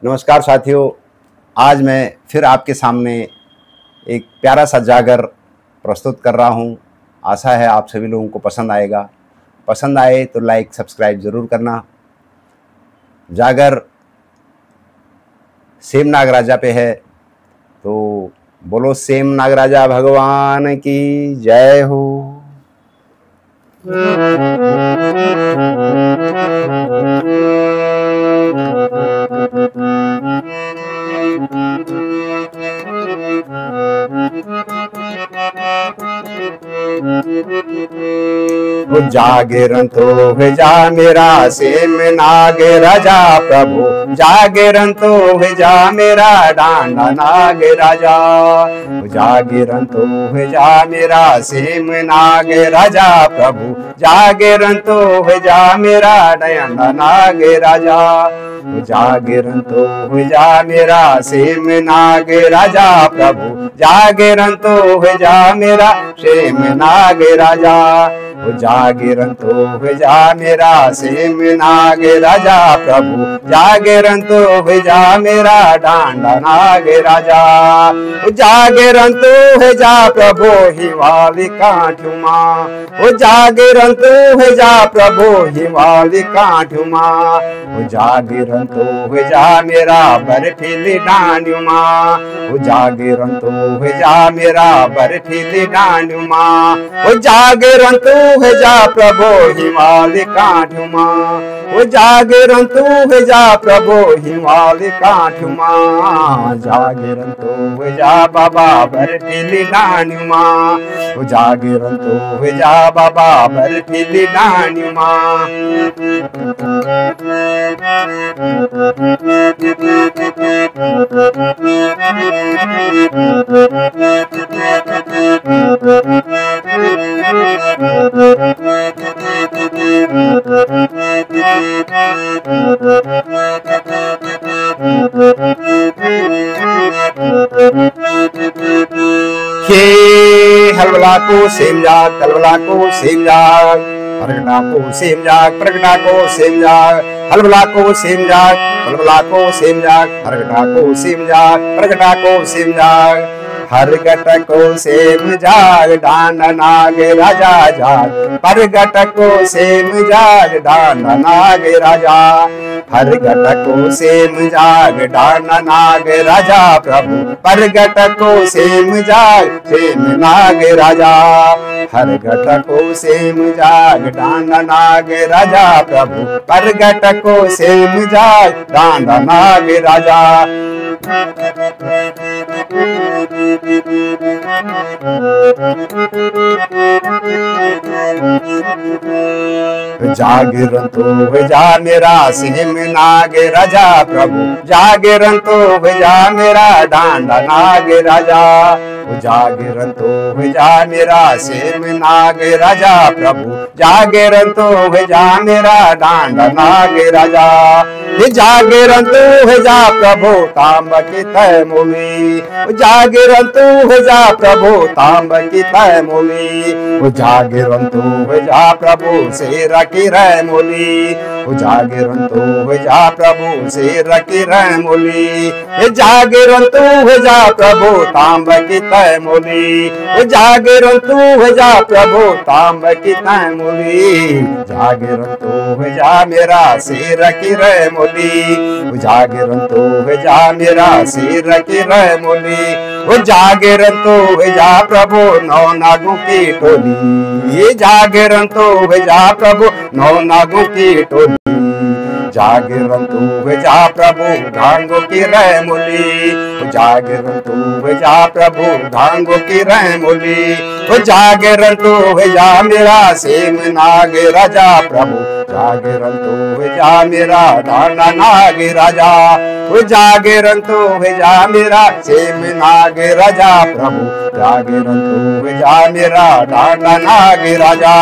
नमस्कार साथियों, आज मैं फिर आपके सामने एक प्यारा सा जागर प्रस्तुत कर रहा हूँ। आशा है आप सभी लोगों को पसंद आएगा। पसंद आए तो लाइक सब्सक्राइब ज़रूर करना। जागर सेम नागराजा पे है, तो बोलो सेम नागराजा भगवान की जय हो। वो जागरण तो भेजा मेरा सेम नाग राजा प्रभु, जागरण तो भेजा मेरा डांडा नाग राजा। वो जागरण तो भेजा मेरा सेम नाग राजा प्रभु, जागरण तो भेजा मेरा डांडा नाग राजा। वो जागरण तो भेजा मेरा सेम नाग राजा प्रभु, जागरण तो भेजा मेरा सेम नाग राजा। वो जागरण तो भेजा मेरा सेम नाग राजा प्रभु, जागरण तो भेजा मेरा डांडा नाग राजा। वो जागरण तो भेजा प्रभु हिमालय काठुमा, वो जागरण तो भेजा प्रभु हिमालय काठुमा। वो जागरण तो भेजा मेरा बर्फीली डांडुमा, वो जागरण तो भेजा मेरा बर्फीली डांडुमा। वो जागरण तो भेजा प्रभु हिमालय काठुमा, वो जागरण तो भेजा प्रभु हिमालय काठुमा। जागरण तो भेजा बाबा बर्फीली डांडुमा, वो जागरण तो भेजा बाबा बर्फीली डांडुमा। हलवला को सेम जाग, कलवला को सेम जाग, प्रगटा को सेम जाग, प्रगटा को सेम जाग, हलवला को सेम जाग, हलवला को सेम जाग, प्रगटा को सेम जाग, प्रगटा को सेम जाग। हरगट को सेम जाग डांडा नाग राजा जाग, परगट को सेम जाग डांडा नाग राजा। हरगट को सेम जाग डांडा नाग राजा प्रभु, परगट को सेम जाग सेम नाग राजा। हरगट को सेम जाग डांडा नाग राजा प्रभु, परगट को सेम जाग डांडा नाग राजा। जागरण तो भेजा मेरा सेम नाग राजा प्रभु, जागरण तो भेजा मेरा डांडा नाग राजा। जागरण तो भेजा मेरा सेम नाग राजा प्रभु, जागरण तो भेजा मेरा डांडा नाग राजा। जागरण तो भेजा प्रभु तांब की तय मूली, जागरण तो भेजा प्रभु तांब की तय मूली। जागरण तो भेजा प्रभु शेर की रह मूली, जागरण तो भेजा प्रभु शेर की रह मूली। जागरण तो भेजा प्रभु तांब की तय मूली, जागरण तो भेजा प्रभु तांब की तय मूली। जागरण तो भेजा मेरा शेर की रह मूली, जागरण तो भेजा मेरा शेर की रह मूली। वो जागरण तो भेजा प्रभु नौ नागों की टोली, जागरण तो भेजा प्रभु नौ नागों की टोली। जागरण तो भेजा प्रभु घांगों की रह मूली, जागरण तो भेजा प्रभु घांगों की रह मूली। जागरण तो भेजा मेरा सेम नाग राजा प्रभु, जागरण तो भेजा मेरा डांडा नाग राजा। जागरण तो भेजा मेरा सेम नाग राजा प्रभु, जागरण तो भेजा मेरा डांडा नाग राजा।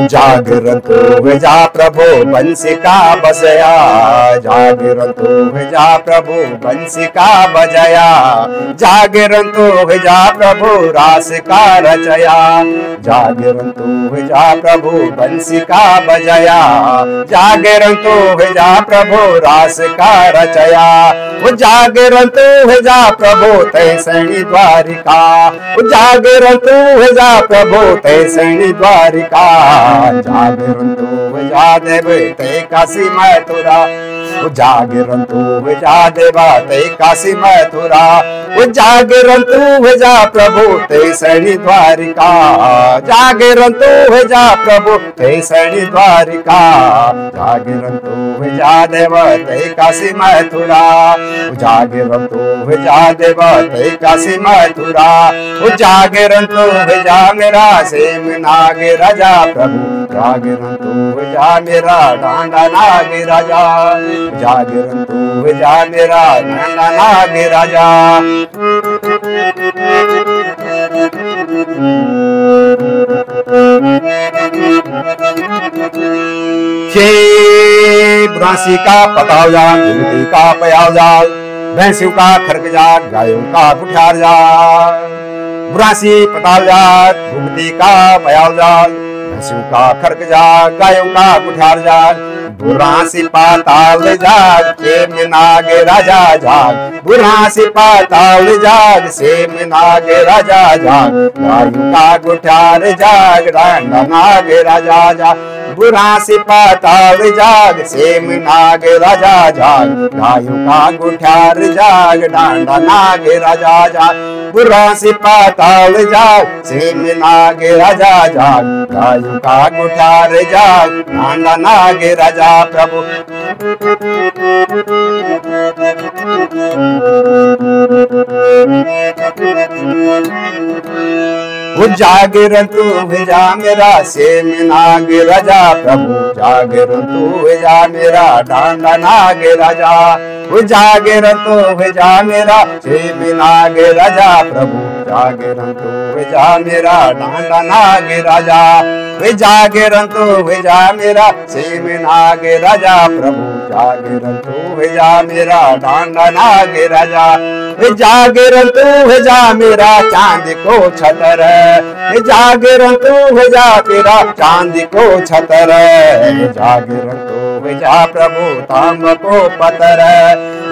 जागरंतो विजा प्रभु बंसी का बजया, जागरंतो विजा प्रभु बंसी का बजया, जागरंतो विजा प्रभु रास का रचया, जागरंतो विजा प्रभु बंसी का बजया, जागरंतो विजा प्रभु रास का रचया, जागरंतो विजा प्रभु तैसणी द्वारिका, जागरंतो विजा प्रभु तैसणी द्वारिका, जागरंतो विजा देव तै काशी मथुरा, जागरंतो विजा देवा तै काशी मथुरा, जागरंतो विजा प्रभु तैसणी द्वारिका, जागरंतो विजा प्रभु तैसणी द्वारिका, जागरंतो विजा देव तै काशी मथुरा, जागरंतो विजा देव तै काशी मथुरा, जागरंतो विजा मेरा सेम नाग राजा प्रभु, जागरंतो विजा मेरा डांडा नाग राजा, जागरंतो विजा मेरा डांडा नाग राजा। बुरासी का पताव जाल, घुमती का पयाव जाल, भैंसियों का खरक जाल, गायों का कुठार जाल, बुरासी पताव जाल, घुमती का पयाव जाल, भैंसियों का खरक जाल, गायों का कुठार जाल, बुरासी पाताल जाग सेम नाग राजा जाग, बुरासी पाताल जाग सेम नाग राजा जाग, गायों का कुठार जाग डांडा नाग राजा जाग, बुरासी पाताल जाग सेम नाग राजा जाग, गायों का कुठार जाग डांडा नाग राजा जाग, बुरासी पाताल जाग सेम नाग राजा जाग, गायों का कुठार जाग डांडा नाग राजा प्रभु। जागरंतो विजा मेरा सेम नाग राजा प्रभु, जागरंतो विजा मेरा डांडा नाग राजा, जागरंतो विजा मेरा सेम नाग राजा प्रभु, जागरंतो विजा मेरा डांडा नाग राजा, जागरंतो विजा मेरा सेम नाग राजा प्रभु, जागरंतो विजा मेरा डांडा नाग राजा, जागरंतो विजा मेरा चांद को छतर, जागरंतो विजा तेरा चांद को छतर, जागरंतो विजा प्रभु तांब को पतर,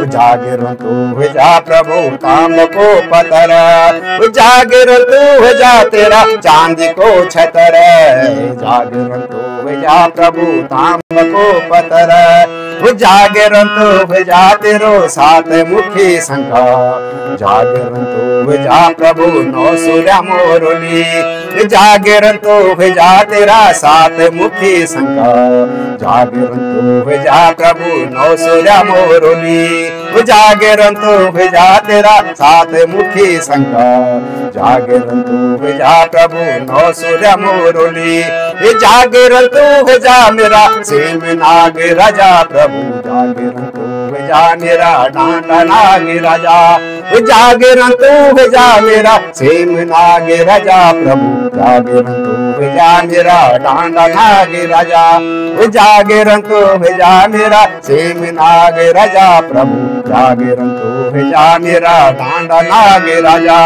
जागरंतो विजा प्रभु तांब को पतर, जागरंतो विजा तेरा चांद को छतर, जागरंतो विजा प्रभु तांब को पतर, जागरंतो विजा तेरो सात मुखी शंखा, जागरंतो विजा प्रभु नौ सूर्य मोरली, जागरंतो विजा तेरा सात मुखी शंखा, जागरंतो विजा प्रभु नौ सूर्य मोरली, जागरंतो विजा तेरा सात मुखी शंखा, जागरंतो विजा प्रभु नौ सूर्य मोरली, जागरंतो विजा मेरा सेम नाग राजा प्रभु, जागरंतो विजा मेरा डांडा नाग राजा, जागरंतो विजा मेरा सेम नाग राजा प्रभु, जागरंतो विजा मेरा डांडा नाग राजा, जागरंतो विजा मेरा सेम नाग राजा प्रभु, जागरंतो विजा मेरा डांडा नाग राजा।